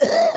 Good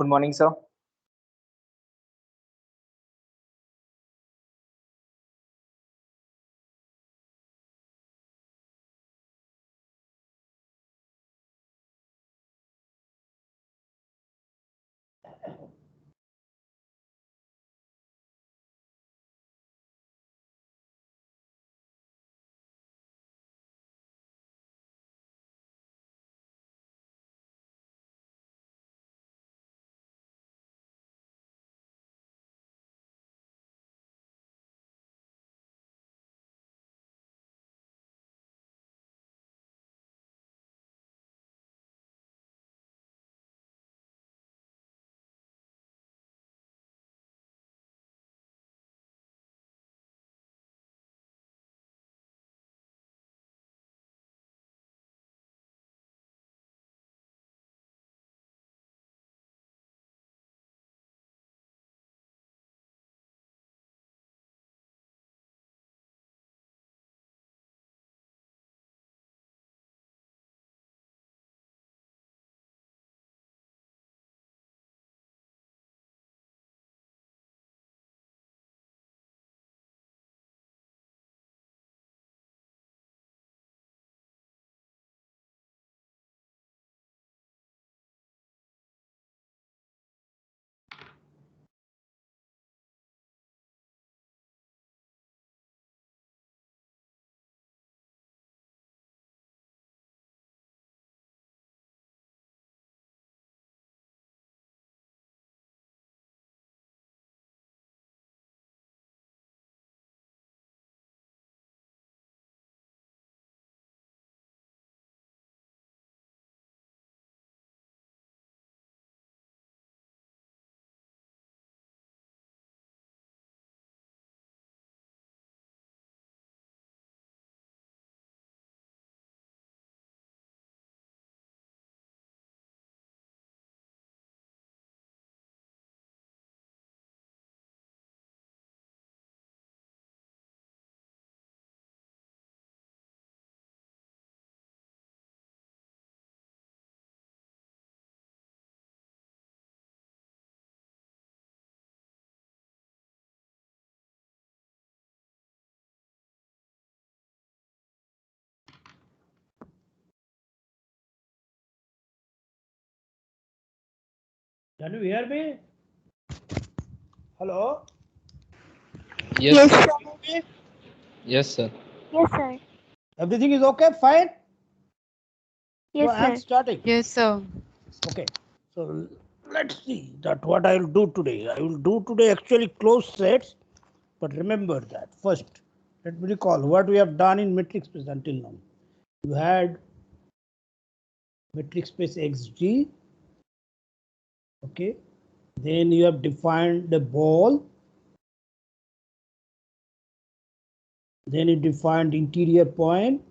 morning, sir. Can you hear me? Hello? Yes, Yes, sir. sir. Yes, sir. Yes, sir. Everything is okay? Fine? So Yes, I am sir. starting. Yes, sir. Okay. So let's see that what I will do today. I will do today actually closed sets, but remember that first. Let me recall what we have done in metric space until now. You had metric space xg. Okay. Then you have defined the ball. Then you defined interior point.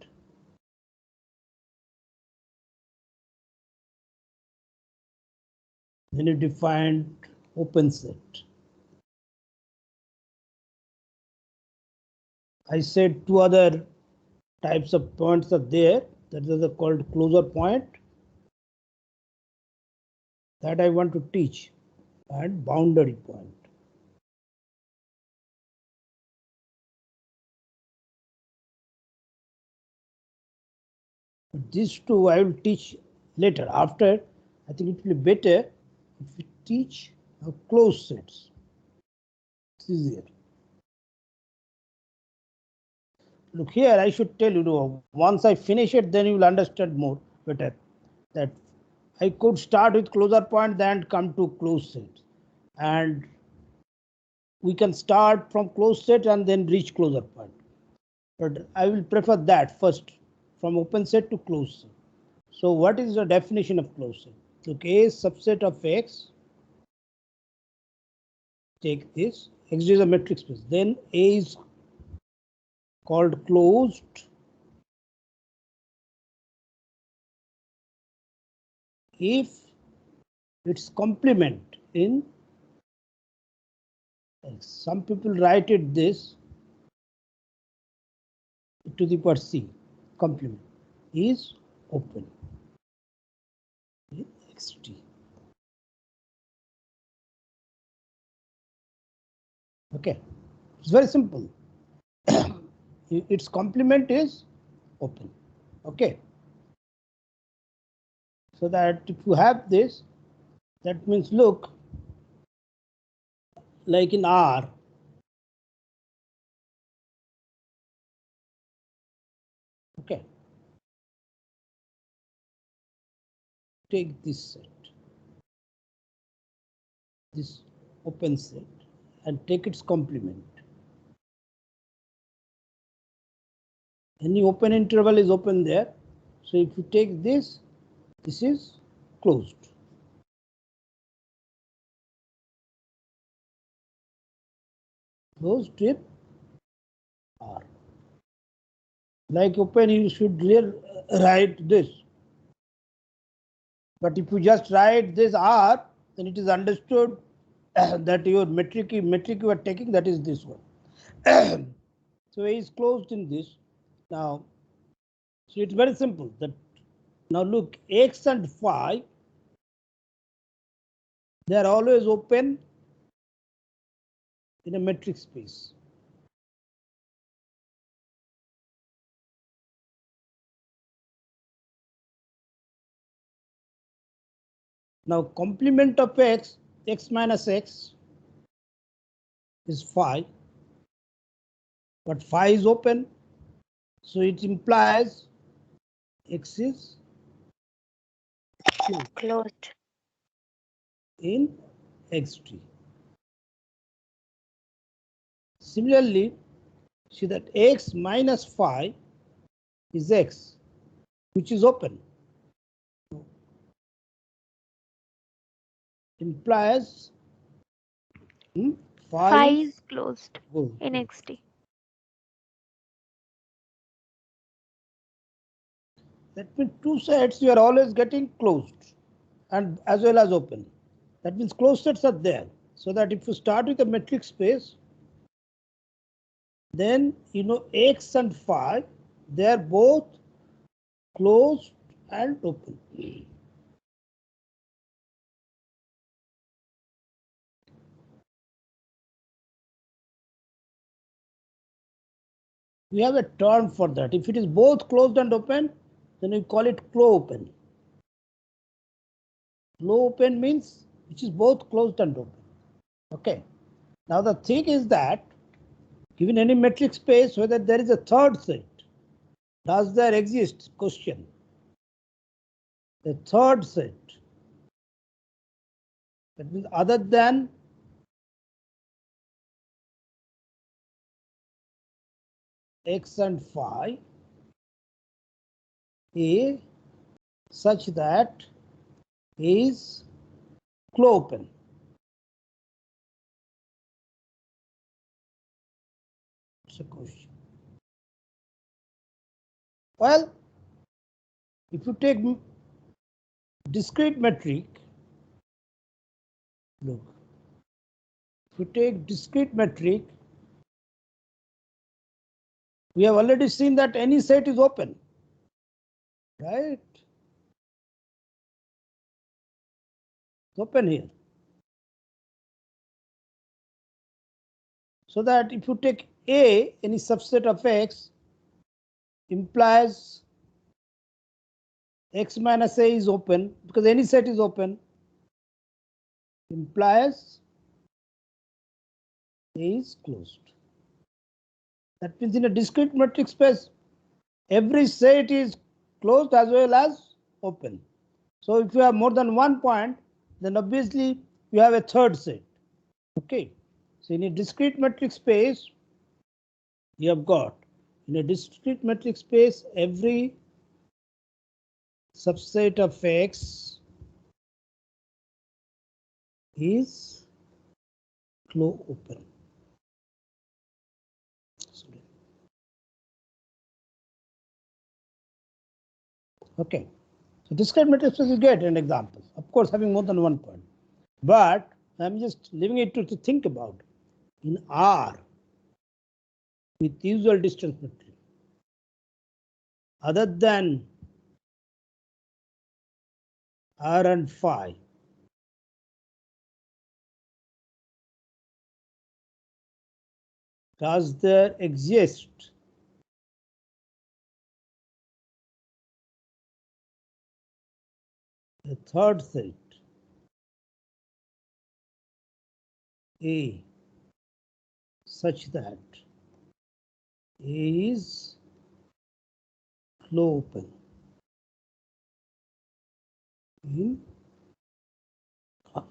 Then you defined open set. I said two other types of points are there. That is called closure point that I want to teach, and boundary point. But these two I will teach later. After, I think it will be better if we teach closed sets. It's easier. Look here, I should tell you, once I finish it, then you will understand more better that I could start with closure point, then come to closed sets. And we can start from closed set and then reach closure point. But I will prefer that first, from open set to closed set. So what is the definition of closed set? Look, A is subset of X. Take this. X is a metric space. Then A is called closed if its complement in X. Some people write it this to the power C. Complement is open in XT. Okay, it's very simple. Its complement is open. Okay. So that if you have this, that means look, like in R, okay, take this set, this open set, and take its complement. Any open interval is open there. So if you take this, this is closed. Closed with R. Like open, you should write this. But if you just write this R, then it is understood that your metric you are taking, that is this one. So A is closed in this. Now, so it's very simple. That now look, X and phi, they are always open in a metric space. Now complement of X, X minus X is phi, but phi is open, so it implies X is Closed. in Xt. Similarly, see that X minus phi is X, which is open. Implies phi Phi is is closed good. in XT. That means two sets you are always getting closed and as well as open. That means closed sets are there. So that if you start with a metric space, then you know X and phi, they are both closed and open. We have a term for that. If it is both closed and open, then we call it clo open. Clo open means which is both closed and open. Okay. Now the thing is that given any metric space, whether there is a third set, does there exist? Question. The third set, that means other than x and phi, A such that is closed open. It's a question. Well, if you take discrete metric, look, if you take discrete metric, we have already seen that any set is open, right? It's open here. So that if you take A, any subset of X, implies X minus A is open, because any set is open, implies A is closed. That means in a discrete metric space, every set is closed as well as open. So if you have more than one point, then obviously you have a third set. Okay. So in a discrete metric space, you have got in a discrete metric space, every subset of X is closed open. Okay. So discrete metric space, you get an example. Of course, having more than one point. But I'm just leaving it to think about. In R, with usual distance metric, other than R and phi, does there exist a third set, A, such that A is closed open in R?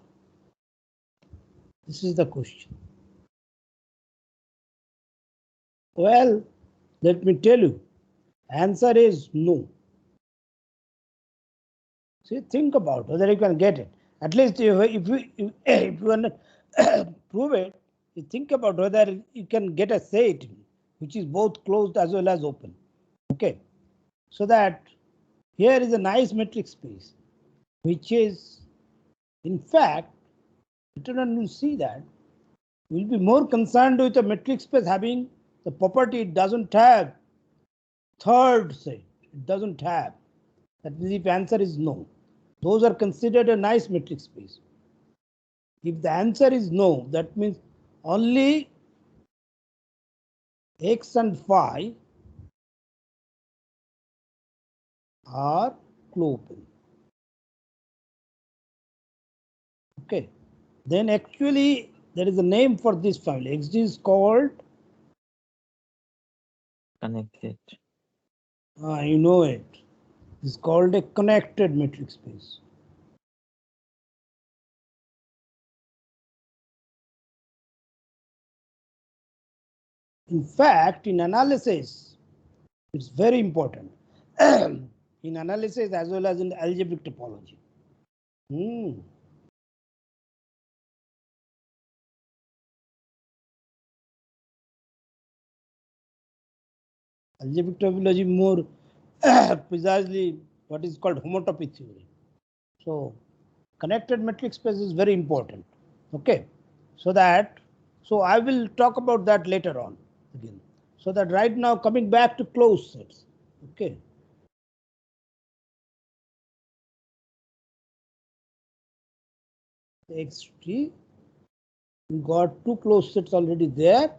This is the question. Well, let me tell you, answer is no. See, think about whether you can get it. At least if you want to prove it, you think about whether you can get a set which is both closed as well as open. Okay, so that here is a nice metric space, which is, in fact, later on you see that we'll be more concerned with a metric space having the property it doesn't have third set. It doesn't have. That means if answer is no, those are considered a nice metric space. If the answer is no, that means only X and phi are closed open. Okay, then actually there is a name for this family. XG is called Connected. You know it. It's called a connected metric space. In fact, in analysis, it's very important. In analysis as well as in algebraic topology. Algebraic topology more precisely what is called homotopy theory. So connected metric space is very important. Okay, so I will talk about that later on again. So that right now coming back to closed sets. Okay. XT, we got two closed sets already there.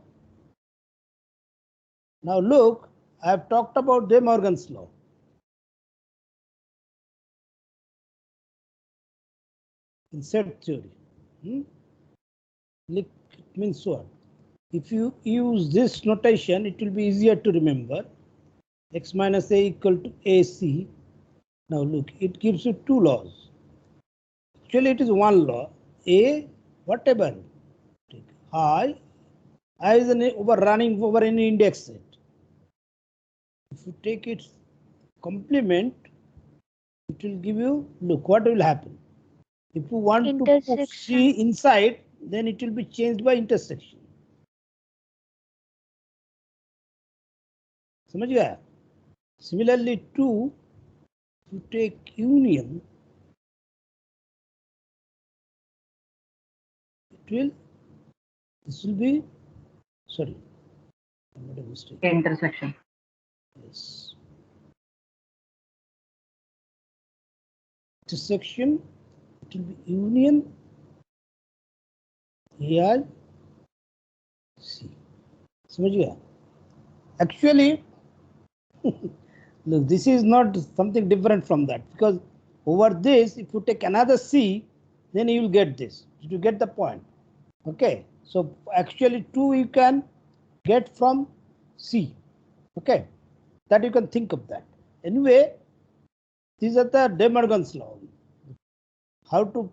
Now look, I have talked about De Morgan's law. in set theory. It means what? If you use this notation, it will be easier to remember. X minus A equal to AC. Now look, it gives you two laws. Actually, it is one law. A, whatever. I is an running over any index set. If you take its complement, it will give you, look what will happen. If you want to put C inside, then it will be changed by intersection. समझ गया? Similarly, 2, if you take union, this will be, sorry, I made a mistake. Intersection. Yes. Intersection, it will be union AI C. समझ गया? Actually, look, this is not something different from that, because over this, if you take another C, then you will get this. Did you get the point? Okay, so actually 2 you can get from C. Okay, that you can think of that. Anyway, these are the De Morgan's law. How to,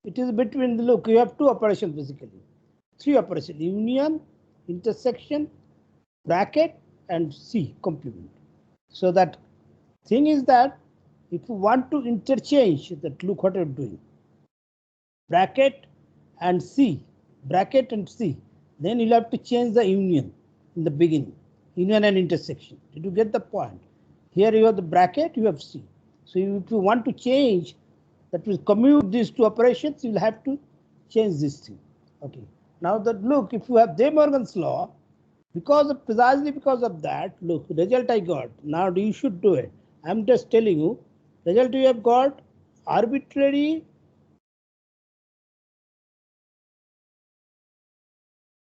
it is between the, look, you have two operations basically. 3 operations: union, intersection, bracket, and C complement. So that thing is that if you want to interchange that, look what you're doing. Bracket and C, then you'll have to change the union in the beginning, union and intersection. Did you get the point? Here you have the bracket, you have C. So if you want to change, that will commute these two operations, you'll have to change this thing. Okay. Now that, look, if you have De Morgan's law, precisely because of that, look, result I got. Now you should do it. I'm just telling you, result you have got arbitrary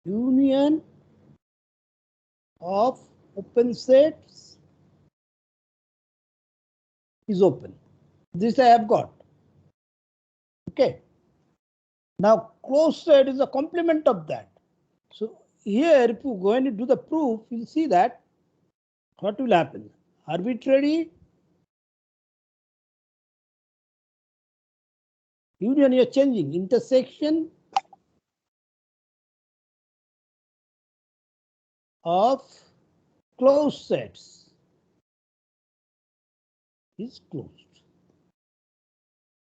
union of open sets is open. This I have got. Okay. Now closed set is a complement of that. So here, if you go and do the proof, you'll see that what will happen. Arbitrary union, you're changing intersection of closed sets is closed.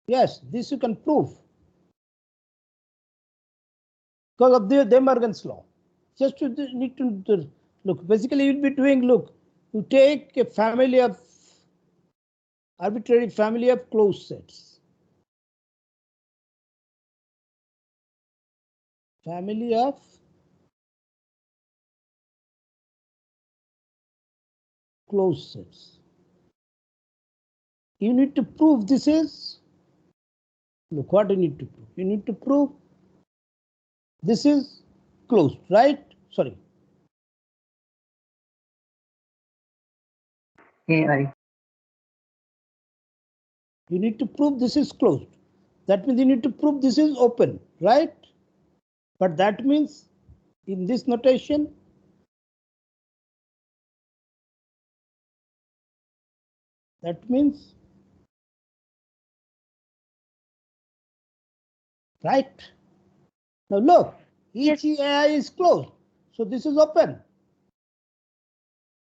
Yes, this you can prove because of the De Morgan's law. Just you need to look. Basically, you'll be doing, look, you take a family of arbitrary family of closed sets. Family of closed sets. You need to prove this is, look what you need to prove. You need to prove this is closed, right? Sorry. AI. You need to prove this is closed. That means you need to prove this is open, right? But that means in this notation, that means, right? Now look, each AI is closed. So this is open.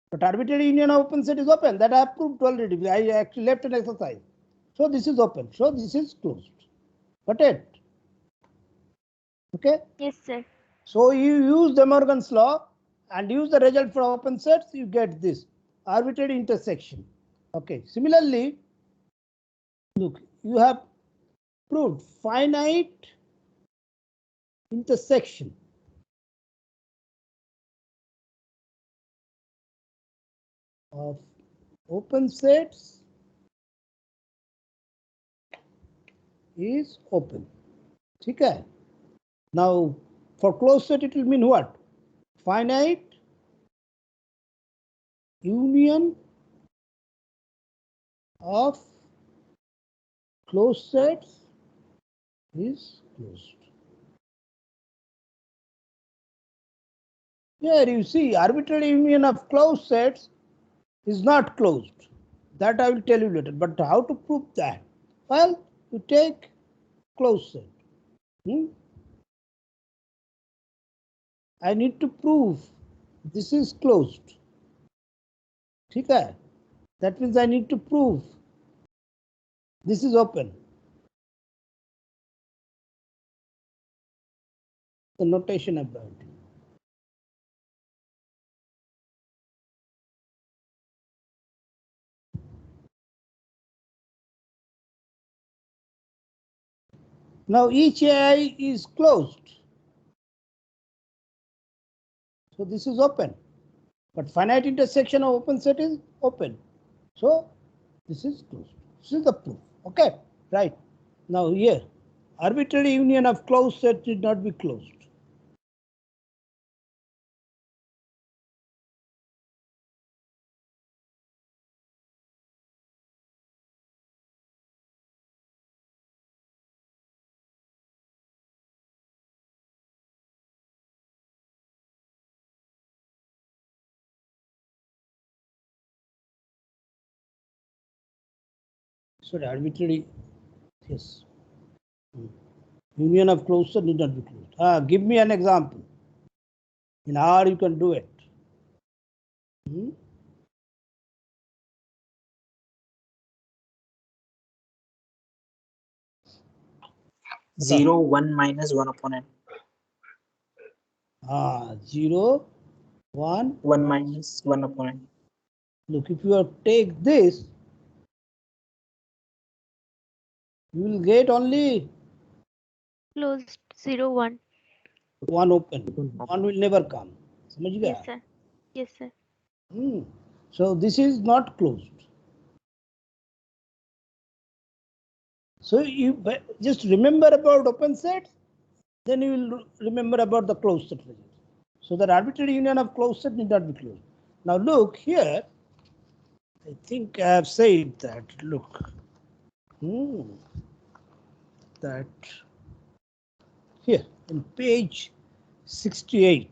But arbitrary union of open set is open. That I have proved already. I actually left an exercise. So this is open. So this is closed. Got it? Okay? Yes, sir. So you use De Morgan's law and use the result for open sets, you get this arbitrary intersection. Okay. Similarly, look, you have proved finite intersection of open sets is open. Okay. Now for closed set it will mean what? Finite union of closed sets is closed. Here you see arbitrary union of closed sets is not closed. That I will tell you later. But how to prove that? Well, you take closed set. I need to prove this is closed. Okay? That means I need to prove this is open. The notation about it. Now each AI is closed. So this is open. But finite intersection of open set is open. So this is closed. This is the proof. Okay, right. Now here, arbitrary union of closed sets need not be closed. So the arbitrary, yes. Union of closed set need not be closed. Give me an example. In R you can do it. 0, 1 minus 1 upon n. 0, 1. 1 minus 1 upon n. Look, if you take this, you will get only Closed 0 1. 1 open. 1 will never come. समझ गया? Yes, sir. Yes, sir. So this is not closed. So you just remember about open sets, then you will remember about the closed set result. So that arbitrary union of closed set need not be closed. Now look here. I think I have said that. Look. That here in page 68.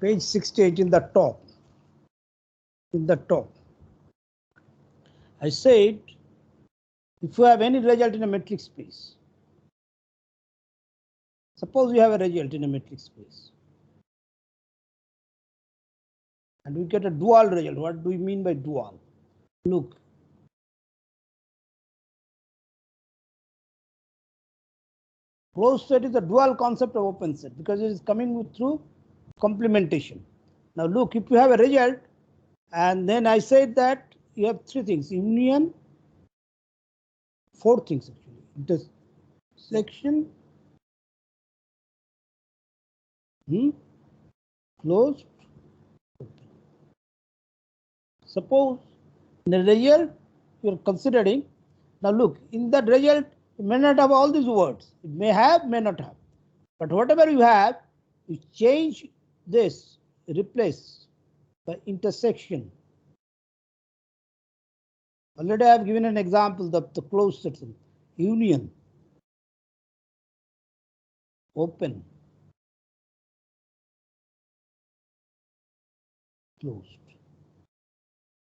Page 68 in the top. In the top. I said if you have any result in a metric space. Suppose you have a result in a metric space. And we get a dual result. What do we mean by dual? Look. Closed set is a dual concept of open set because it is coming through complementation. Now look, if you have a result, and then I said that you have three things: union, four things actually. Intersection, closed, open. Suppose in the result you are considering. Now look, in that result, you may not have all these words. It may have, may not have. But whatever you have, you change this, replace by intersection. Already I have given an example, the closed section. Union, open, closed.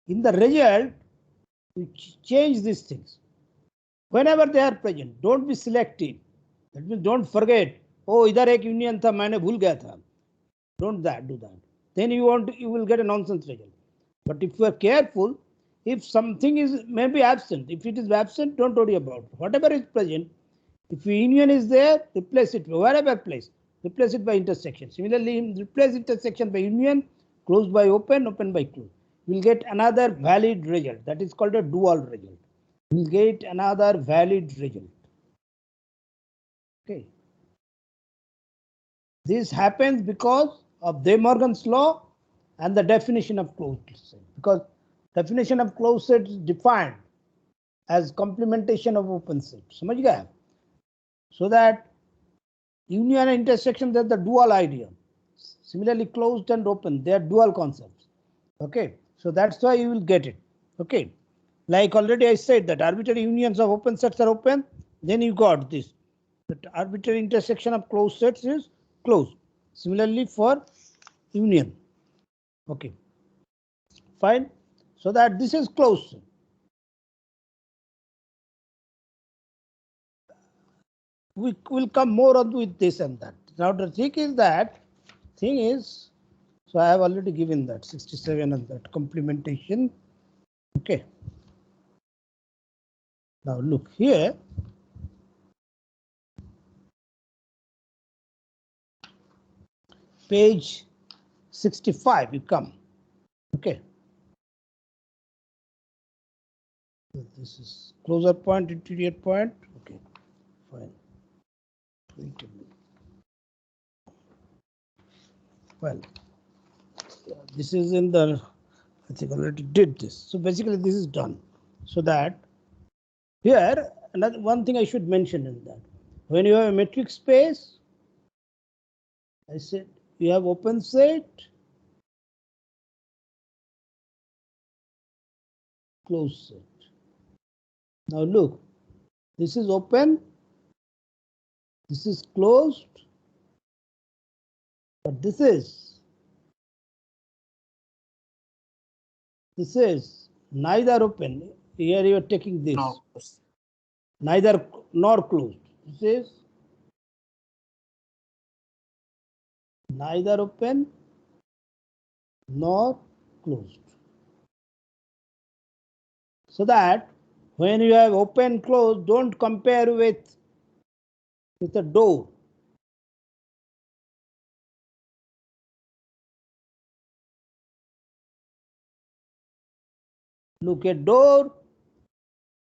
In the result, you change these things. Whenever they are present, don't be selective. That means don't forget, oh, idhar ek union tha, maine bhul gaya tha. Don't do that. Then you will get a nonsense result. But if you are careful, if something is maybe absent, if it is absent, don't worry about it. Whatever is present, if union is there, replace it wherever place. Replace it by intersection. Similarly, replace intersection by union, closed by open, open by closed. You will get another valid result. That is called a dual result. You will get another valid result. Okay. This happens because of De Morgan's law and the definition of closed set. Because definition of closed set is defined as complementation of open set. समझ गए? So that union and intersection, that's the dual idea. Similarly, closed and open, they are dual concepts. Okay, so that's why you will get it. Okay, like already I said that arbitrary unions of open sets are open. Then you got this. The arbitrary intersection of closed sets is closed. Similarly for union. Okay, fine. So that this is closed. We will come more on with this and that. Now the thing is, so I have already given that 67 and that complementation. Okay. Now look here. Page 65, you come. Okay. This is closer point, interior point. Okay, fine. Wait a minute. Well, this is in the, I think I already did this. So basically this is done. So that here, another one thing I should mention in that, when you have a metric space, I said you have open set, closed set. Now look, this is open, this is closed, but this is neither open. Here you are taking this. No. Neither nor closed. This is neither open nor closed. So that when you have open closed, don't compare with a door. Look at door,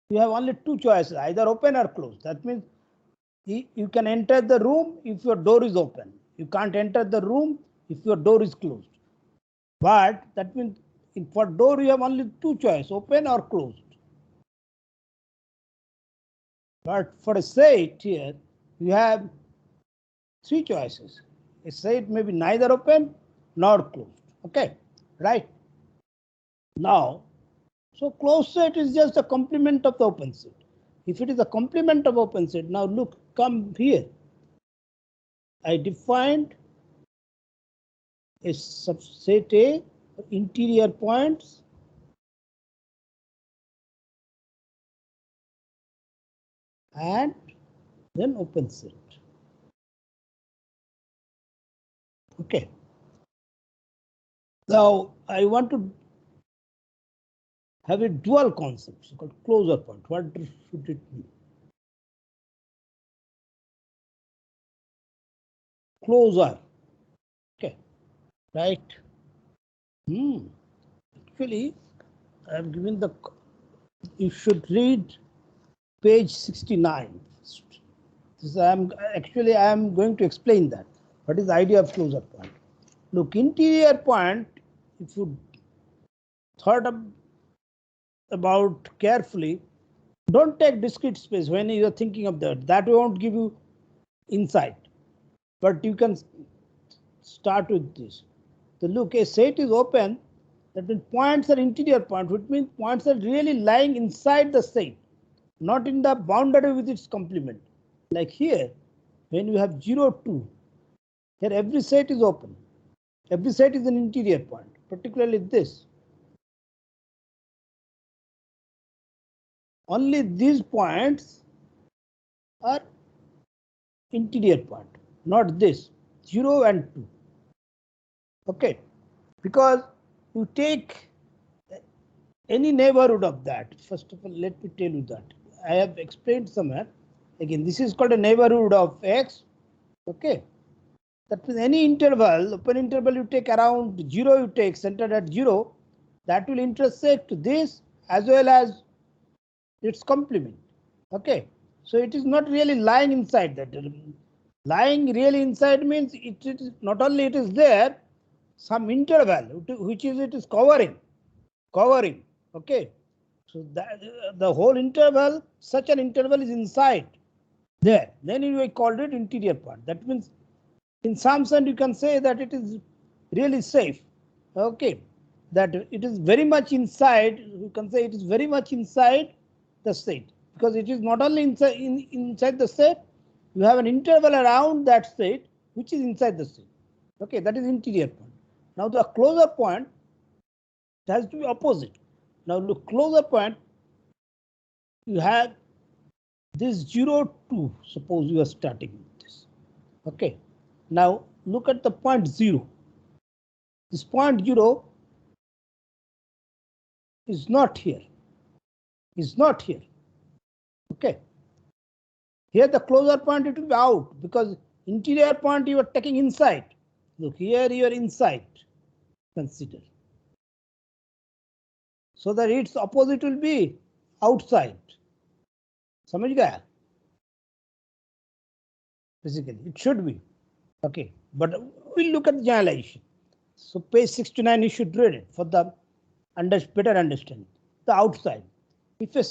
you have only two choices, either open or closed. That means you can enter the room if your door is open. You can't enter the room if your door is closed. But that means for door you have only two choices, open or closed. But for a set here, you have three choices. A set may be neither open nor closed. Okay, right? Now, so closed set is just a complement of the open set. If it is a complement of open set, now look, come here. I defined a subset A, interior points, and then open set. Okay. Now I want to have a dual concept called closure point. What should it mean? Closure. Okay, right. Actually, I have given the. You should read page 69. This I am going to explain that. What is the idea of closure point? Look, interior point. If you thought about carefully, don't take discrete space when you are thinking of that. That won't give you insight. But you can start with this. So look, a set is open. That means points are interior points, which means points are really lying inside the set, not in the boundary with its complement. Like here, when you have 0, 2, here every set is open. Every set is an interior point, particularly this. Only these points are interior point, not this 0 and 2. Okay, because you take any neighborhood of that. First of all, let me tell you that I have explained somewhere. Again, this is called a neighborhood of X. Okay, that means any interval, open interval you take around 0, you take centered at 0, that will intersect this as well as its complement. Okay, so it is not really lying inside that. Lying really inside means it is not only it is there, some interval which is it is covering. Okay, so that the whole interval, such an interval is inside there. Then we called it interior part. That means in some sense you can say that it is really safe. Okay, that it is very much inside. You can say it is very much inside the set, because it is not only inside the set, you have an interval around that state which is inside the state. Okay, that is interior point. Now the closer point has to be opposite. Now look, closer point, you have this 0, 2. Suppose you are starting with this. Okay. Now look at the point 0. This point 0 is not here. Is not here. Okay. Here the closer point it will be out because interior point you are taking inside. Look, here you are inside. Consider. So that its opposite will be outside. समझ गया? Basically, it should be. Okay, but we'll look at the generalization. So page 69, you should read it for the better understanding. The outside. If a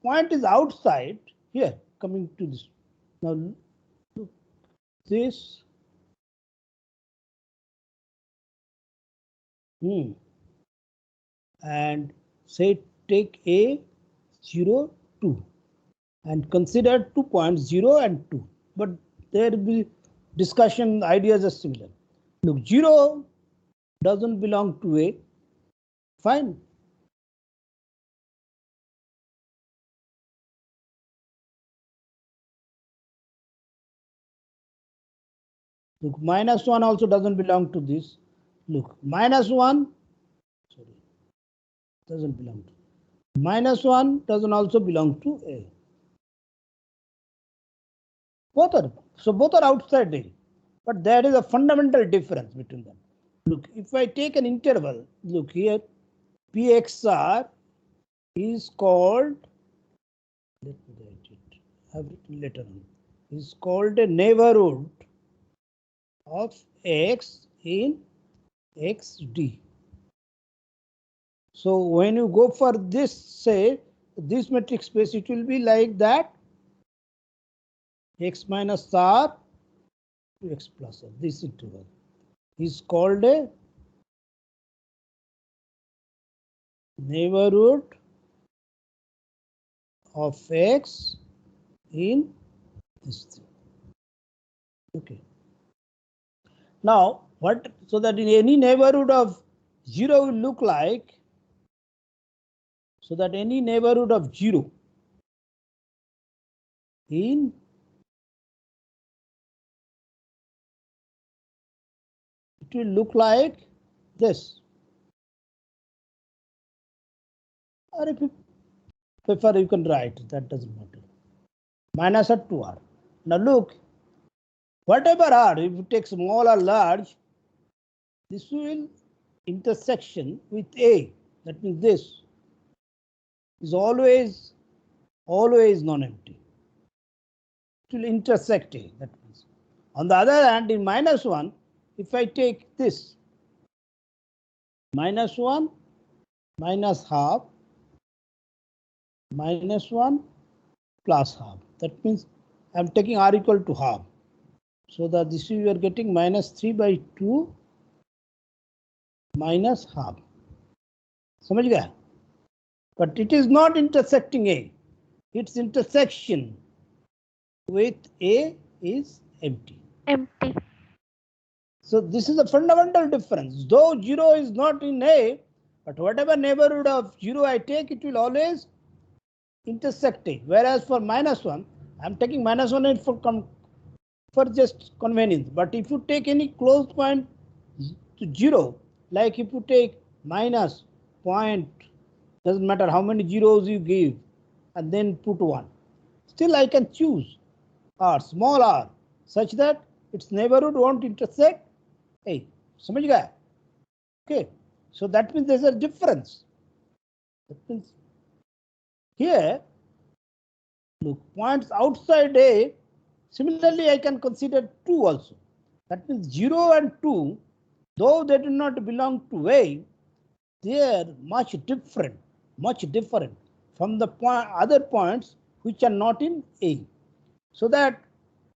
point is outside, here, coming to this. Now, look, this. And say take A, 0, 2. And consider 2 points, 0 and 2. But there will be discussion, ideas are similar. Look, 0 doesn't belong to A. Fine. Look, -1 also doesn't belong to this. Look, -1, sorry, doesn't belong to. -1 doesn't also belong to A. Both are outside A. But there is a fundamental difference between them. Look, if I take an interval, look here, PXR is called, let me write it, I have written later on, is called a neighborhood of X in XD. So when you go for this, say, this metric space, it will be like that, X minus R to X plus R, this interval is called a neighborhood of X in this thing. Okay. Now, what, so that in any neighborhood of 0 will look like, so that any neighborhood of 0 in it will look like this. Or if you prefer, you can write, that doesn't matter. Minus R to R. Now look, whatever R, if you take small or large, this will intersection with A. That means this is always non-empty. It will intersect A. That means. On the other hand, in -1, if I take this -1 minus half -1 plus half, that means I'm taking R equal to half. So that this you are getting -3/2 minus half. समझ गया? But it is not intersecting A. Its intersection with A is empty. Empty. So this is a fundamental difference. Though 0 is not in A, but whatever neighborhood of 0 I take, it will always intersect A. Whereas for -1, I'm taking -1 for just convenience. But if you take any closed point to 0, like if you take minus point, doesn't matter how many zeros you give, and then put 1, still I can choose R, small r, such that its neighborhood won't intersect A. समझ गया? Okay, so that means there's a difference. That means here, look, points outside A, similarly I can consider 2 also. That means 0 and 2, though they do not belong to A, they are much different from the other points which are not in A. So that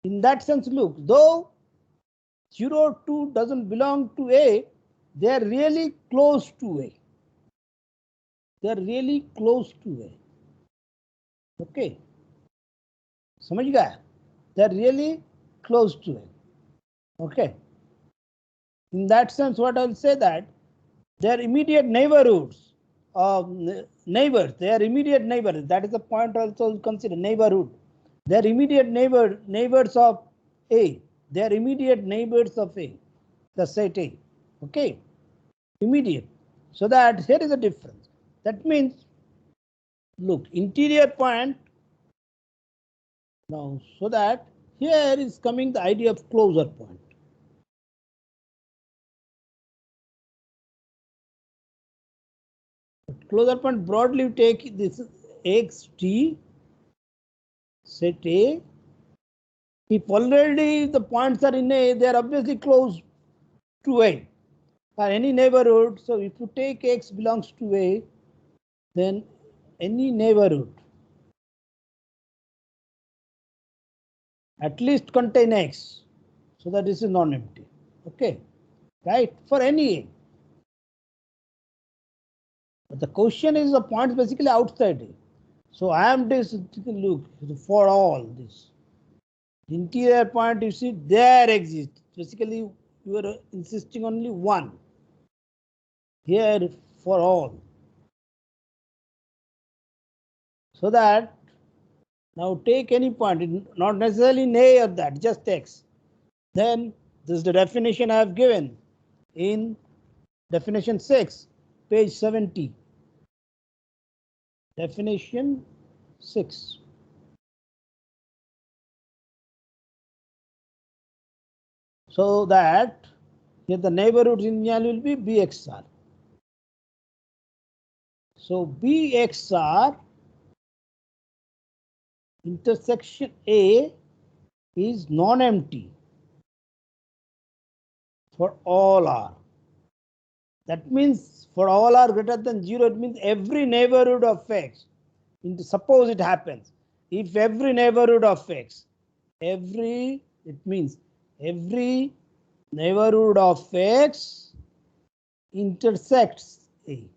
in that sense, look, though 0, 2 doesn't belong to A, they are really close to A. They are really close to A. Okay. समझ गया? They're really close to it. Okay. In that sense, what I'll say that their immediate neighborhoods of neighbors, they are immediate neighbors. That is the point also consider neighborhood. Their immediate neighbors of A. They are immediate neighbors of A, the set A. Okay, immediate. So that here is a difference. That means, look, interior point. Now, so that here is coming the idea of closure point. Closure point broadly take this xt set A. If already the points are in A, they are obviously close to A or any neighborhood. So if you take X belongs to A, then any neighborhood at least contain X. So that this is non-empty. Okay, right? For any A. But the question is the points basically outside A. So I am this look for all this. Interior point, you see, there exists. Basically, you are insisting only one. Here for all. So that now take any point, not necessarily in A or that, just X. Then this is the definition I have given in definition 6, page 70. Definition 6. So that here the neighborhoods in Yan will be BXR. So BXR intersection A is non-empty for all R. That means for all R greater than 0, it means every neighborhood of X. Suppose it happens. If every neighborhood of X, it means every neighborhood of X intersects A.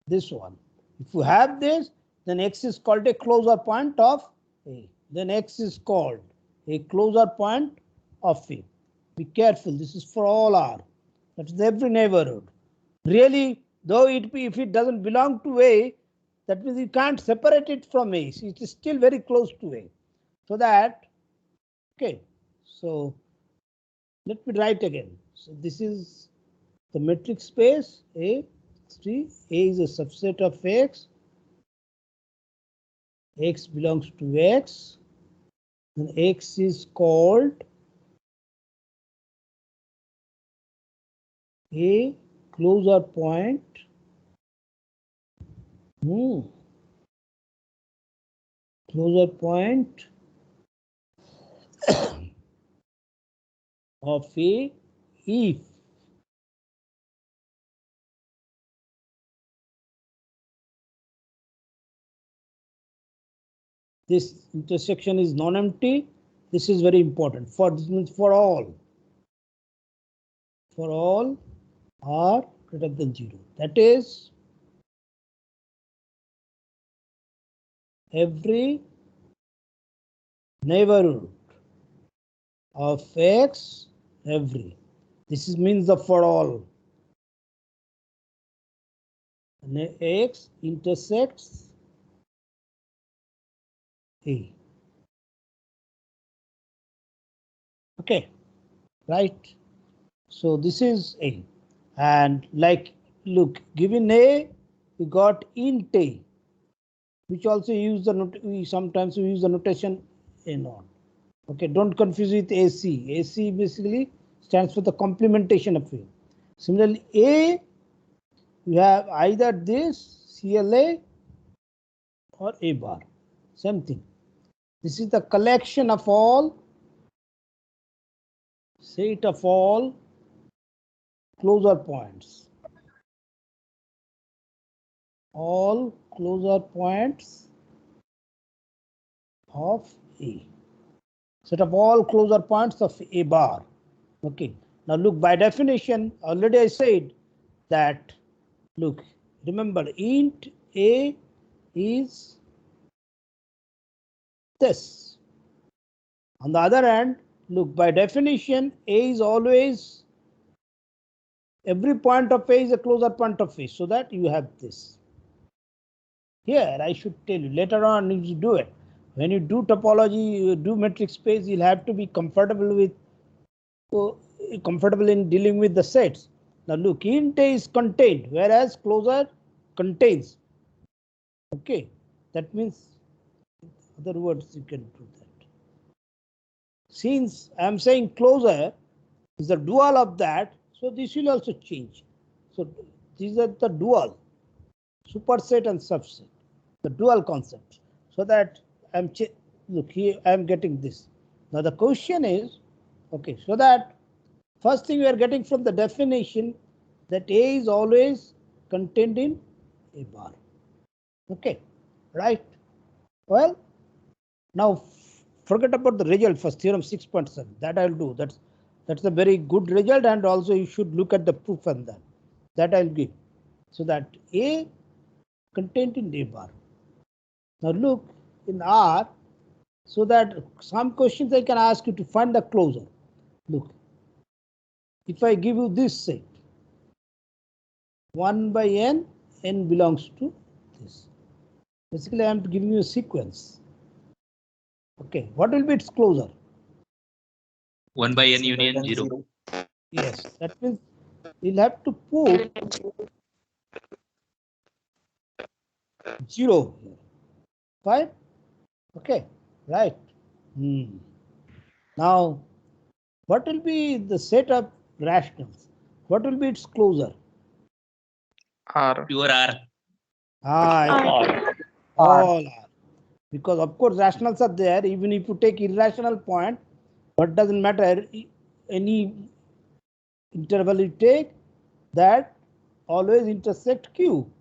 This one. If you have this, then X is called a closure point of A. Then X is called a closure point of A. Be careful, this is for all R. That is every neighborhood. Really, though if it doesn't belong to A, that means you can't separate it from A. So it is still very close to A. So that, okay, so let me write again. So this is the metric space A. A is a subset of X. X belongs to X. And X is called a closure point. Closure point of A if this intersection is non-empty. This is very important. This means for all R greater than 0. That is every neighborhood of X This means the for all. X intersects A. Okay, right? So this is A. And like, look, given A, we got int A, which also use the sometimes we use the notation A naught. Okay, don't confuse with AC. AC basically stands for the complementation of A. Similarly, A, you have either this CLA or A bar. Same thing. This is the collection of all set of all closure points. All closure points of A. Set of all closure points of A bar. Okay. Now look, by definition, already I said that, look, remember int a is this. On the other hand, look, by definition, a is always, every point of a is a closure point of a, so that you have this. Here, I should tell you, later on you do it. When you do topology, you do metric space, you'll have to be comfortable with, comfortable in dealing with the sets. Now look, int a is contained, whereas closure contains. Okay, that means, in other words, you can do that. Since I am saying closure is the dual of that, so this will also change. So these are the dual, superset and subset, the dual concept. So that I'm look here, I'm getting this. Now the question is, okay, so that first thing we are getting from the definition that A is always contained in a bar. Okay, right? Well, now forget about the result first, theorem 6.7. That I'll do. That's a very good result, and also you should look at the proof on that. That I'll give. So that A contained in A bar. Now look in R, so that some questions I can ask you to find the closure. Look, if I give you this set, 1 by n, n belongs to this. Basically, I am giving you a sequence. Okay, what will be its closure? 1 by n union 0. Yes, that means you'll have to put 0 here. Fine? Okay, right. Now, what will be the set of rationals? What will be its closure? R. Pure R. R. All are. Because of course rationals are there, even if you take irrational point, but doesn't matter, any interval you take, that always intersect Q,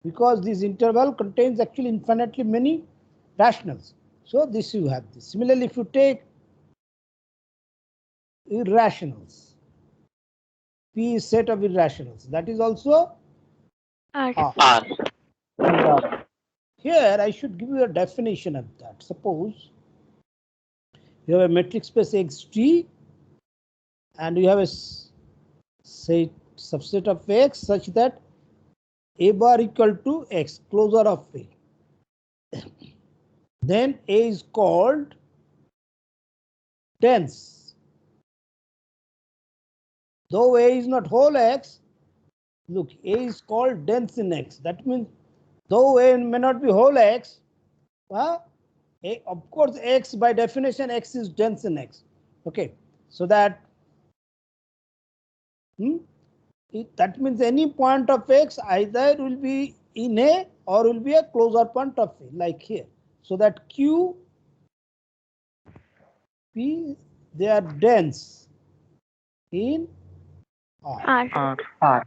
because this interval contains actually infinitely many rationals. So this you have this. Similarly, if you take irrationals, P is set of irrationals, that is also R. R. Here I should give you a definition of that. Suppose you have a metric space Xt and you have a say subset of X such that A bar equal to X, closure of A. Then A is called dense. Though A is not whole X, look, A is called dense in X. That means though A may not be whole X, of course X by definition X is dense in X. Okay, so that that means any point of X either will be in A or will be a closure point of A, like here. So that Q, P, they are dense in R. R.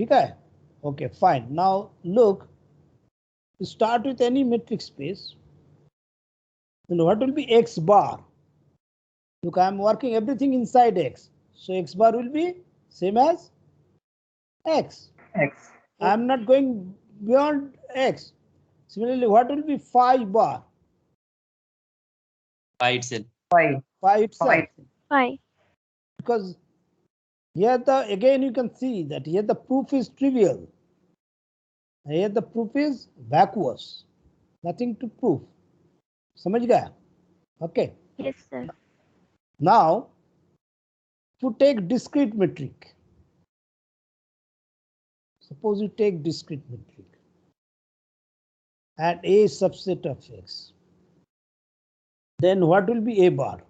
Okay, okay, fine. Now look, to start with any metric space, then what will be X bar? Look, I am working everything inside X. So X bar will be same as X. I am not going beyond X. Similarly, what will be phi bar? By itself. Phi itself. Phi. Because here again you can see that here the proof is trivial. Here the proof is vacuous. Nothing to prove. समझ गया? Okay. Yes, sir. Now, to take discrete metric. Suppose you take discrete metric and A subset of X. Then what will be A bar?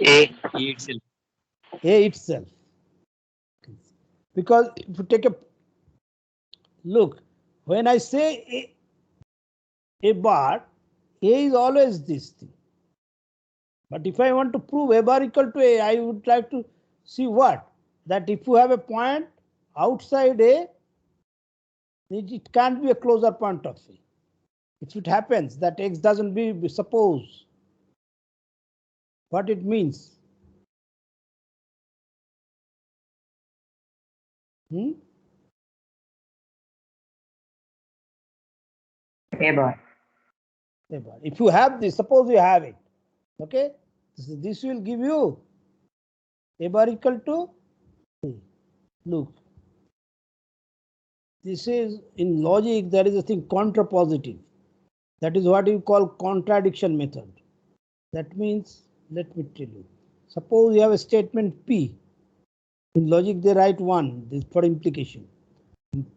A itself. A itself. Because if you take a look, when I say A bar, A is always this thing. But if I want to prove A bar equal to A, I would like to see what? That if you have a point outside A, it can't be a closure point of A. If it happens that X doesn't be, suppose, what it means? A bar. A bar. If you have this, suppose you have it, okay, this will give you A bar equal to A. Look, this is in logic, there is a thing contrapositive. That is what you call contradiction method. That means, let me tell you, suppose you have a statement P. In logic, they write 1 this for implication.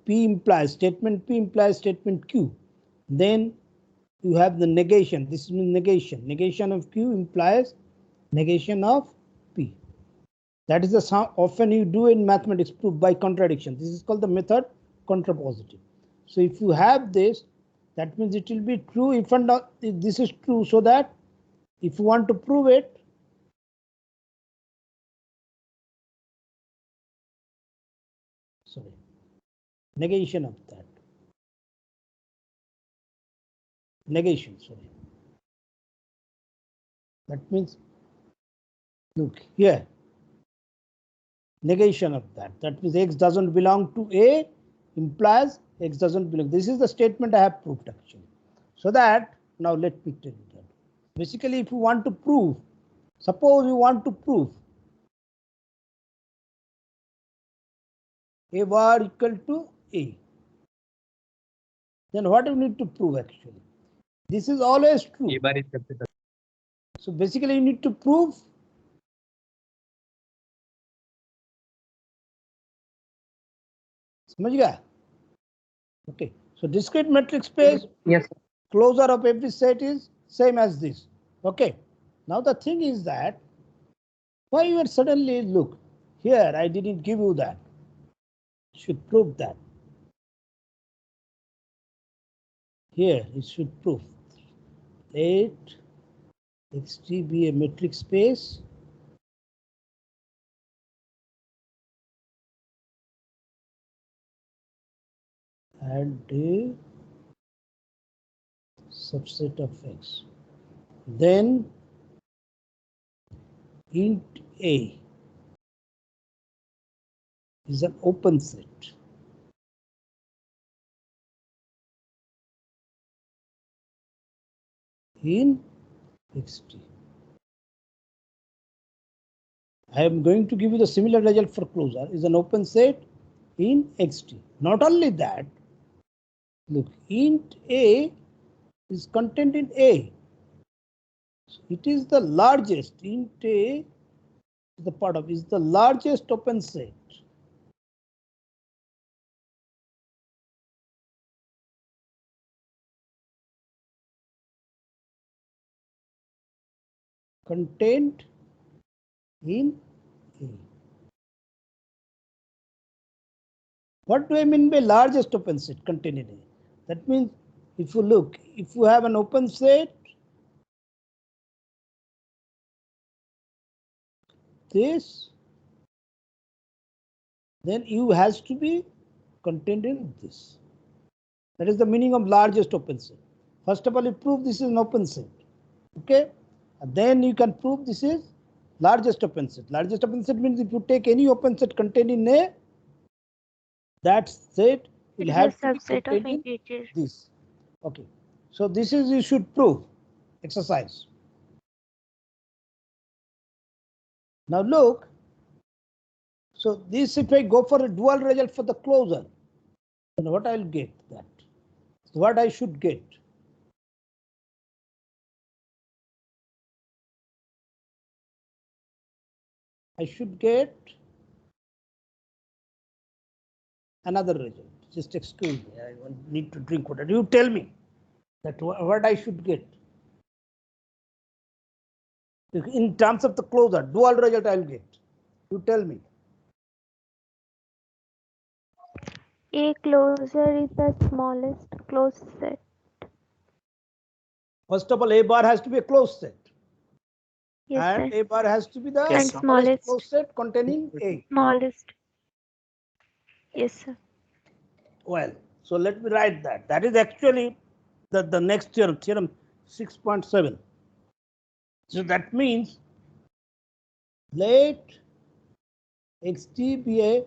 P implies statement P implies statement Q. Then you have the negation. This means negation. Negation of Q implies negation of P. That is the often you do in mathematics proof by contradiction. This is called the method contrapositive. So if you have this, that means it will be true if and not if this is true, so that if you want to prove it, sorry, negation of that. Negation, sorry. That means, look here, negation of that. That means X doesn't belong to A implies X doesn't belong. This is the statement I have proved actually. So that, now let me tell you that. Basically, if you want to prove, suppose you want to prove A bar equal to A, then what you need to prove actually? This is always true. A bar is considered. So basically you need to prove समझ गया? Okay, so discrete metric space, Yes, sir. closure of every set is same as this. Okay, now the thing is that why you are suddenly, look here, I didn't give you that, should prove that. Here it should prove let xt be a metric space and a subset of X. Then int A is an open set. In xt. I am going to give you the similar result for closure is an open set in xt. Not only that, look, int A is contained in A. So it is the largest, int A is the part of, is the largest open set. Contained in A. What do I mean by largest open set contained in A? That means if you look, if you have an open set, this, then U has to be contained in this. That is the meaning of largest open set. First of all, you prove this is an open set. Okay, and then you can prove this is largest open set. Largest open set means if you take any open set contained in A, that set will have to be contained in this. Okay, so this is you should prove exercise. Now look, so this if I go for a dual result for the closure, then what I'll get that? What I should get? I should get another result. Just excuse me, I need to drink water. You tell me that what I should get. In terms of the closure, dual result I'll get. You tell me. A closure is the smallest closed set. First of all, A bar has to be a closed set. Yes, And sir. A bar has to be the Yes, sir. smallest closed set containing A. Smallest. Yes, sir. Well, so let me write that. That is actually the next theorem, theorem 6.7. So that means let xt be a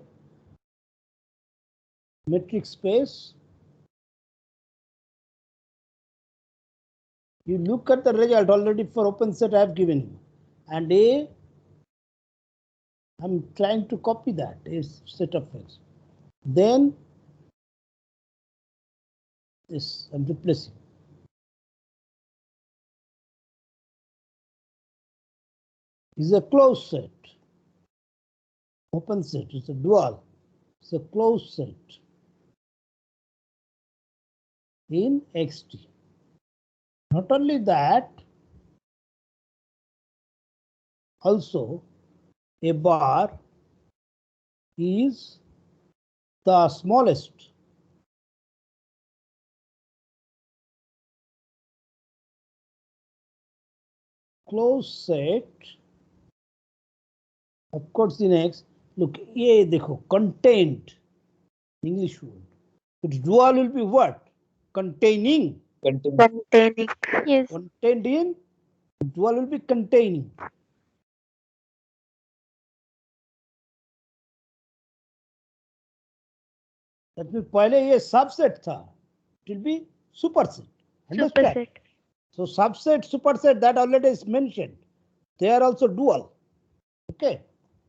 metric space You look at the result already for open set I have given you. And A, I'm trying to copy that, a set of x. Then this, I'm replacing. Is a closed set. Open set, it's a dual. It's a closed set in xt. Not only that, also a bar is the smallest closed set of course in X. Look, ये देखो contained English word. Its dual will be what? Containing. Containing. Yes. Contained in. Dual will be containing. That means पहले ये subset था. It will be superset. Understand? Superset. So subset, superset, that already is mentioned. They are also dual. Okay.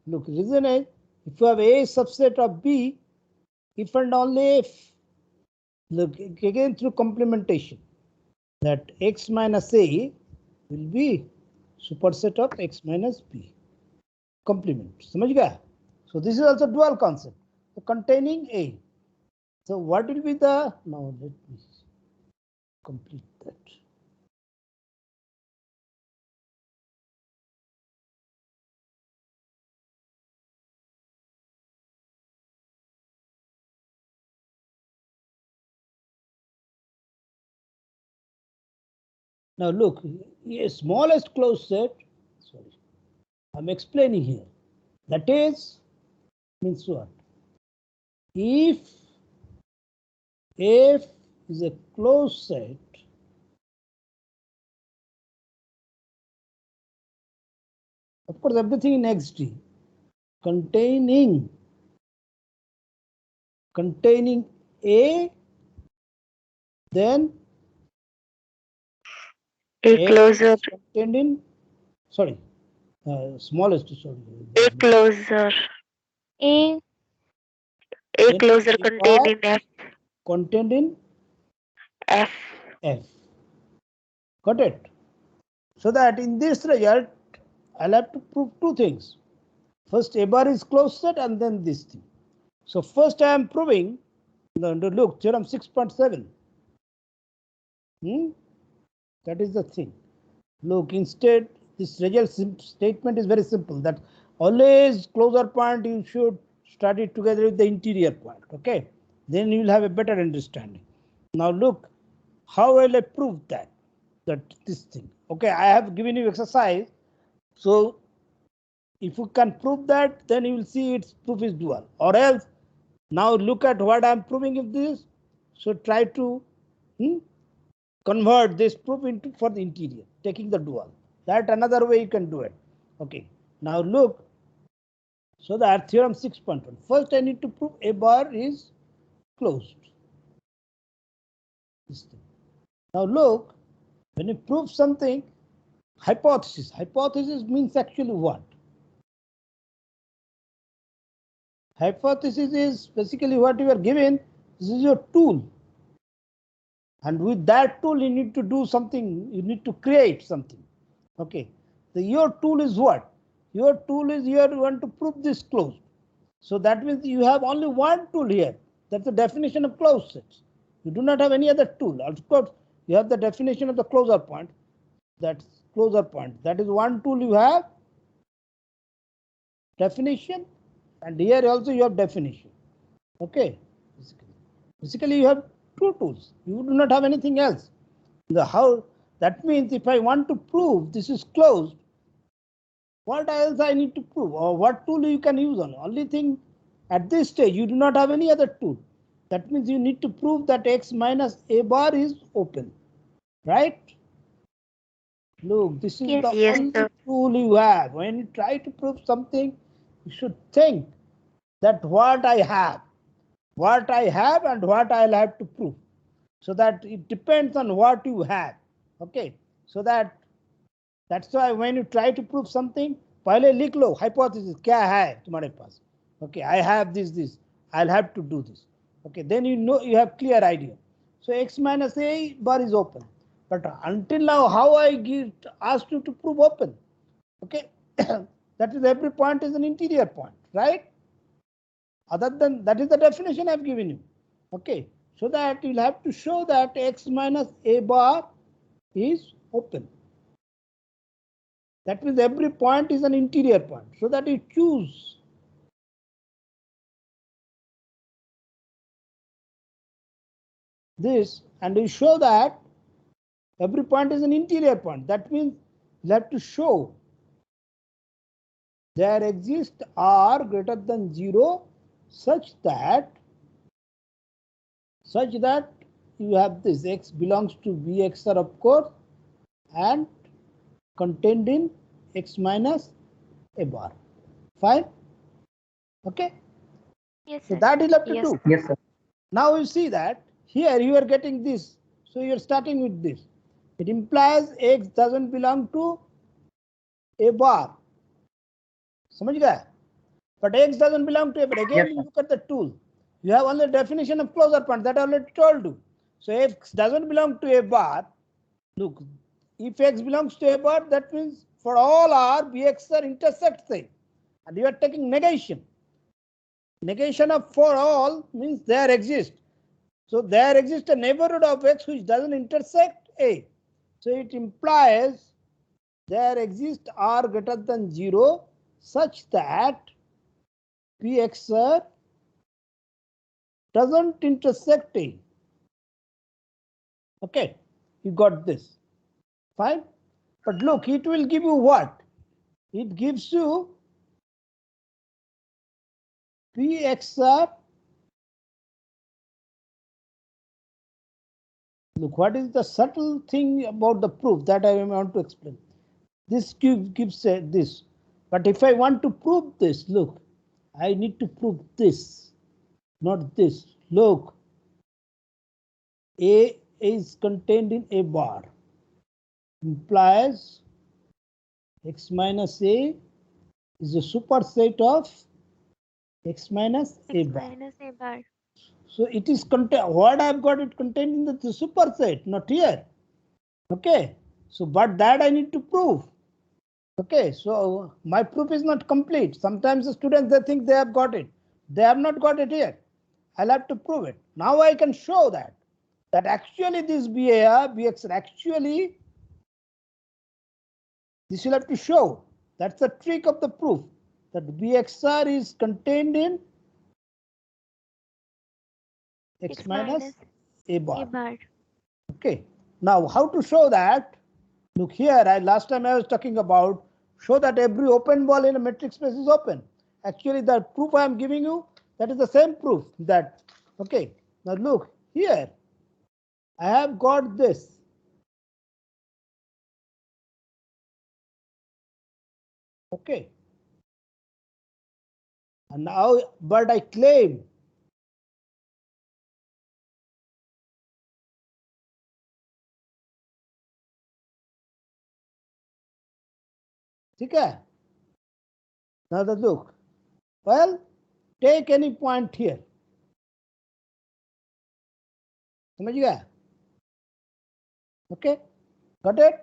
Look, reason is if you have A subset of B, if and only if, look again through complementation, that X minus A will be superset of X minus B. Complement. समझ गया? So this is also dual concept. So containing A. So what will be the, now let me complete that. Now look, a smallest closed set, sorry, I'm explaining here. That is, means what? If F is a closed set, of course everything in XD, containing A, then A closer. Contained in, sorry, smallest, sorry. A closer. A. A Then closer A contained bar in F. contained in F. F. Got it? So that in this result, I'll have to prove two things. First, A bar is closed set and then this thing. So first I am proving, look, theorem 6.7. That is the thing. Look, instead, this result statement is very simple, that always closure point you should study together with the interior point. Okay, then you will have a better understanding. Now look, how will I prove that this thing? Okay, I have given you exercise. So if you can prove that, then you will see its proof is dual. Or else, now look at what I am proving if this. So try to convert this proof into for the interior, taking the dual. That another way you can do it. Okay, now look, so that theorem 6.1. First I need to prove A bar is closed. This thing. Now look, when you prove something, hypothesis. Hypothesis means actually what? Hypothesis is basically what you are given. This is your tool. And with that tool, you need to do something. You need to create something. Okay. So your tool is what? Your tool is here. You want to prove this closed. So that means you have only one tool here. That's the definition of closed sets. You do not have any other tool. Of course, you have the definition of the closure point. That's closure point. That is one tool you have. Definition. And here also you have definition. Okay. Basically you have two tools. You do not have anything else. That means if I want to prove this is closed, what else I need to prove, or what tool you can use on? Only thing at this stage you do not have any other tool. That means you need to prove that X minus A bar is open, right? Look, this is Yes. the Yes, only sir. tool you have. When you try to prove something, you should think that what I have and what I'll have to prove. So that it depends on what you have. Okay. So that's why when you try to prove something, पहले लिख लो hypothesis क्या है तुम्हारे पास. Okay, I have this. I'll have to do this. Okay, then you know you have clear idea. So x minus a bar is open. But until now, how I asked you to prove open? Okay, that is every point is an interior point, right? Other than that is the definition I've given you. Okay, so that you'll have to show that x minus a bar is open. That means every point is an interior point, so that you choose this and you show that every point is an interior point. That means you have to show there exists r greater than 0 such that you have this x belongs to bxr, of course, and contained in x minus a bar. Fine? Okay? Yes, So sir. that is have to Yes. do. Yes, sir. Now you see that here you are getting this. So you are starting with this. It implies x doesn't belong to a bar. समझ गया? But x doesn't belong to a bar. Again, Yes, sir. look at the tool. You have only definition of closure point that I already told you. So x doesn't belong to a bar. Look, if x belongs to a bar, that means for all r, bxr intersects A. And you are taking negation. Negation of for all means there exists. So there exists a neighborhood of x which doesn't intersect A. So it implies there exists r greater than 0 such that bxr doesn't intersect A. Okay, you got this. Fine. But look, it will give you what? It gives you bxr. Look, what is the subtle thing about the proof that I want to explain? This gives this. But if I want to prove this, look, I need to prove this, not this. Look, A is contained in a bar, implies x minus A is a superset of x minus a X bar. minus a bar. So it is contained. What I've got it contained in the superset, not here. Okay. So, but that I need to prove. Okay. So my proof is not complete. Sometimes the students they think they have got it. They have not got it here. I'll have to prove it. Now I can show that actually this BX actually this will have to show. That's the trick of the proof that BXR is contained in x minus a bar. Okay. Now how to show that? Look here. Last time I was talking about show that every open ball in a metric space is open. Actually, the proof I am giving you, that is the same proof that. Okay. Now look here. I have got this. Okay. And now, but I claim ठीक है? Now the look. Well, take any point here. समझ गया? Okay, got it?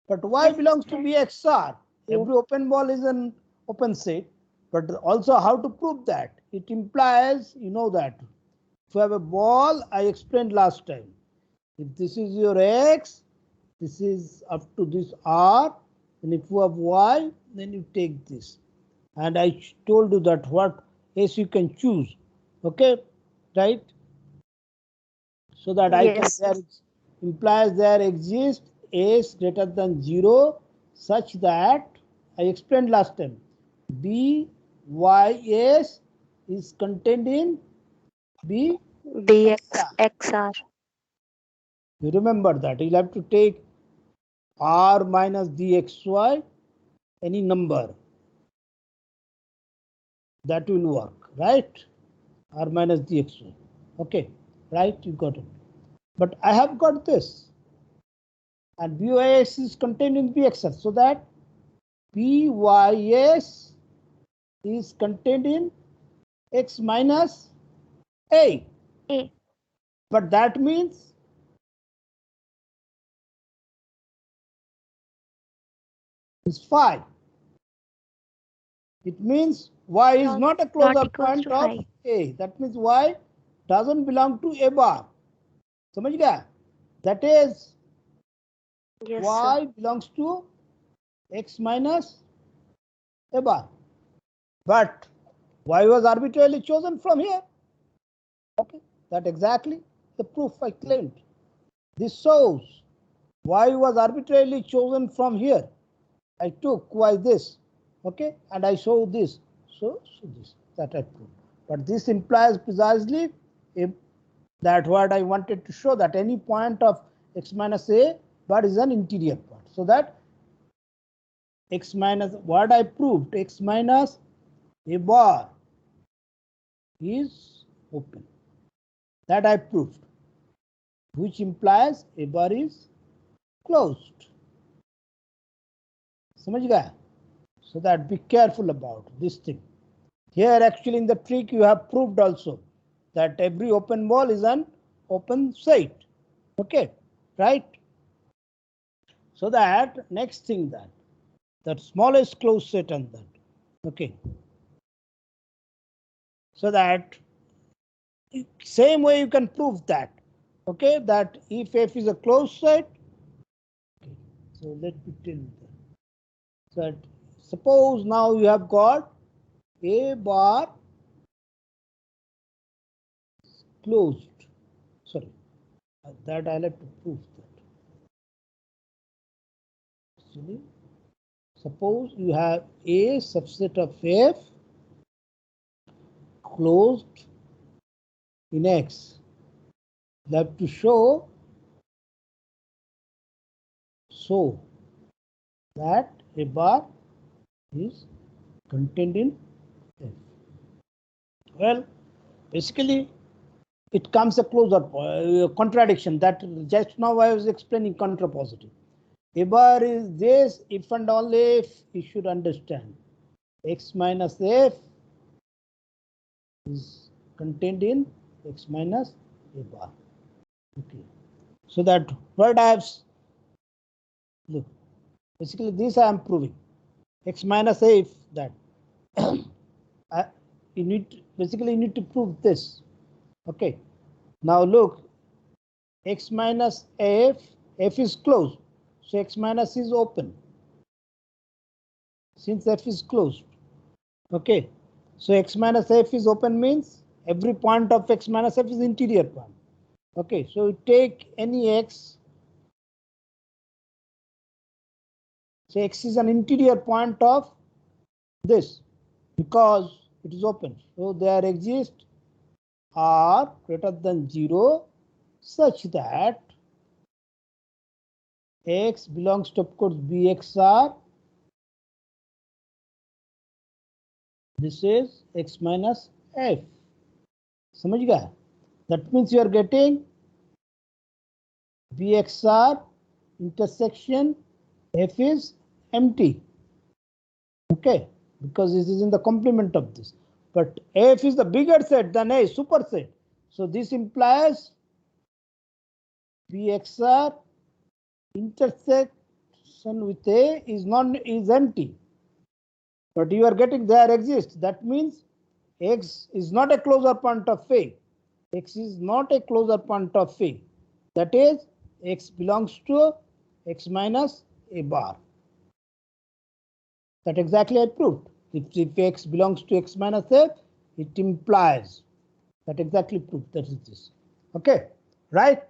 But y Yes, belongs to sir. BXR. Every open ball is an open set. But also how to prove that? It implies, you know that. If you have a ball, I explained last time. If this is your x, this is up to this r. And if you have y, then you take this. And I told you that what s you can choose. Okay, right? So that I can, Yes. there implies there exists s greater than 0 such that I explained last time b y s is contained in b. BXR. You remember that you'll have to take r minus dxy, any number that will work, right? R minus dxy. Okay, right? You got it. But I have got this. and BYS is contained in BXR. So that BYS is contained in X minus A. A. But that means is 5. It means Y is not a closure equals point to of 5. A. That means Y doesn't belong to A bar. समझ गया? That is Yes, sir. Y belongs to X minus A bar. But Y was arbitrarily chosen from here. Okay, that exactly the proof I claimed. This shows Y was arbitrarily chosen from here. I took Y this, okay, and I show this. So this that I proved. But this implies precisely that what I wanted to show, that any point of X minus A bar is an interior point. So that X minus, what I proved, X minus A bar is open. That I proved, which implies A bar is closed. समझ गया? So that be careful about this thing. Here actually in the trick you have proved also that every open ball is an open set. Okay, right? So that next thing, that smallest closed set on that. Okay. So that same way you can prove that. Okay, that if F is a closed set. Okay, so let me tell you that. So that suppose now you have got A bar closed. Sorry, that I'll have to prove that. Actually, suppose you have A subset of F closed in X. You have to show so that A bar is contained in F. Well, basically, it comes a closer contradiction that just now I was explaining contrapositive. A bar is this if and only if you should understand X minus F is contained in X minus A bar. Okay. So that what I have, look, basically this I am proving. X minus A if that. You need to prove this. Okay. Now look, X minus F, F is closed. So X minus is open. Since F is closed. Okay. So X minus F is open means every point of X minus F is interior point. Okay. So you take any X. So X is an interior point of this because it is open. So there exists R greater than 0 such that X belongs to, of course, BXR. This is X minus F. समझ गया? That means you are getting BXR intersection F is empty. Okay, because this is in the complement of this. But F is the bigger set than A, superset. So this implies BXR intersection with A is empty. But you are getting there exists. That means X is not a closure point of A. X is not a closure point of A. That is, X belongs to X minus A bar. That exactly I proved. If X belongs to X minus A, it implies. That exactly proved. That is this. Okay, right?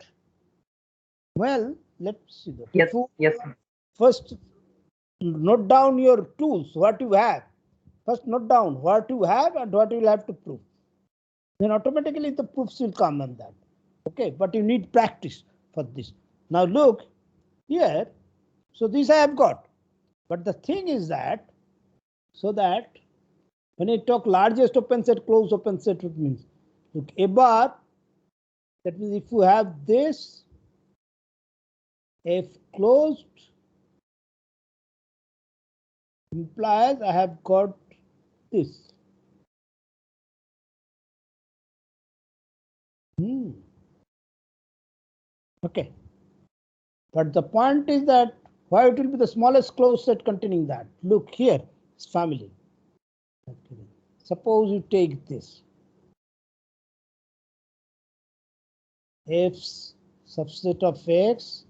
Well, let's see that. Yes, yes, sir. First, note down your tools, what you have. First, note down what you have and what you will have to prove. Then automatically the proofs will come on that. Okay, but you need practice for this. Now look here. So this I have got. But the thing is that, so that when I talk largest open set, closed open set, it means, look, A bar, that means if you have this If closed implies I have got this. Okay. But the point is that why it will be the smallest closed set containing that. Look here, it's family. Suppose you take this. F subset of X,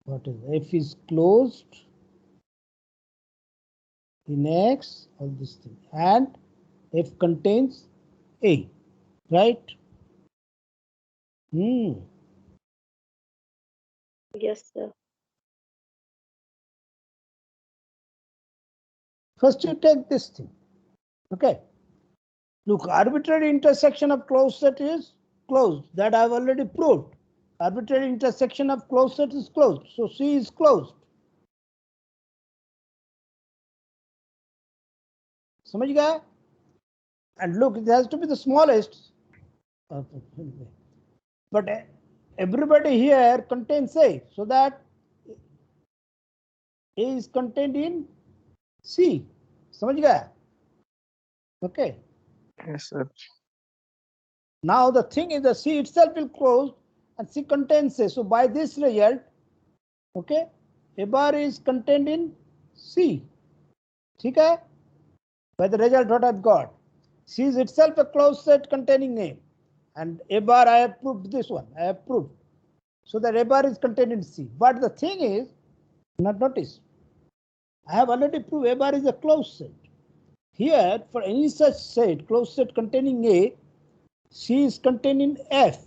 what is F is closed in X, all this thing, and F contains A, right? Yes, sir. First you take this thing. Okay. Look, arbitrary intersection of closed set is closed. That I have already proved. Arbitrary intersection of closed set is closed. So C is closed. समझ गया? And look, it has to be the smallest. But everybody here contains A, so that A is contained in C. समझ गया? Okay. Yes, sir. Now the thing is the C itself will close and C contains A. So by this result, okay, A bar is contained in C. ठीक है? By the result what I've got. C is itself a closed set containing A. And A bar I have proved this one. I have proved. So that A bar is contained in C. But the thing is, not notice. I have already proved A bar is a closed set. Here, for any such set, closed set containing A, C is contained in F.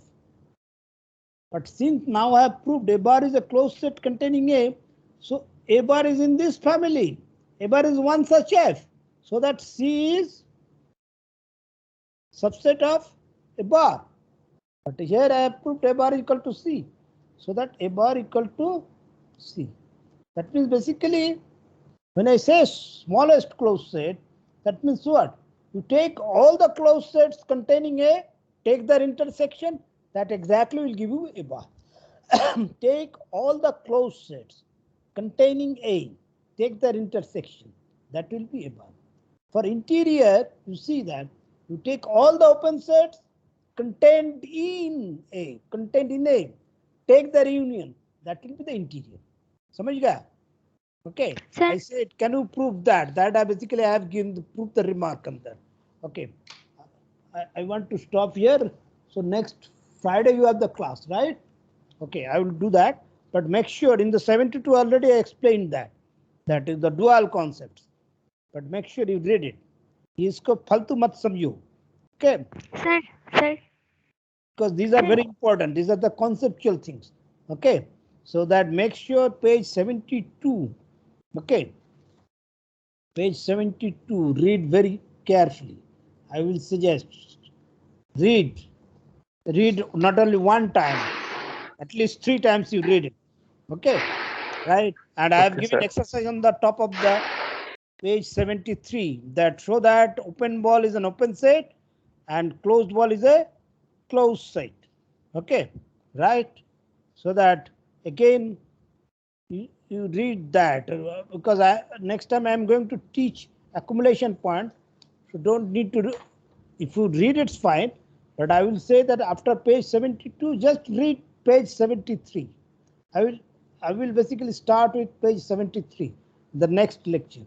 But since now I have proved A bar is a closed set containing A, so A bar is in this family. A bar is one such F. So that C is subset of A bar. But here I have proved A bar equal to C. So that A bar equal to C. That means basically, when I say smallest closed set, that means what? You take all the closed sets containing A, take their intersection, that exactly will give you A bar. Take all the closed sets containing A, take their intersection, that will be A bar. For interior, you see that you take all the open sets contained in A, take their union, that will be the interior. समझ गया? Okay, Sir. I said, can you prove that? That I basically have given the proof the remark on that. Okay, I want to stop here. So next Friday you have the class, right? Okay, I will do that. But make sure in the 72 already I explained that. That is the dual concepts. But make sure you read it. इसको फालतू मत समझो. Okay. Sir, sir. Because these are very important. These are the conceptual things. Okay. So that make sure page 72. Okay. Page 72. Read very carefully. I will suggest read not only one time, at least 3 times you read it. Okay. Right. And I have Okay, given sir. exercise on the top of the page 73 that show that open ball is an open set and closed ball is a closed set. Okay, right? So that again you read that because next time I am going to teach accumulation point. So don't need to do, if you read it's fine, but I will say that after page 72 just read page 73. I will basically start with page 73 the next lecture.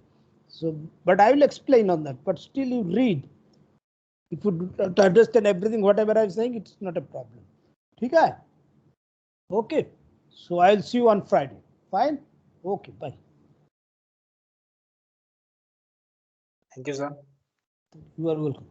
So but I will explain on that, but still you read. If you don't understand everything whatever I'm saying, it's not a problem. Okay? Okay. So I'll see you on Friday. Fine? Okay, bye. Thank you, sir. You are welcome.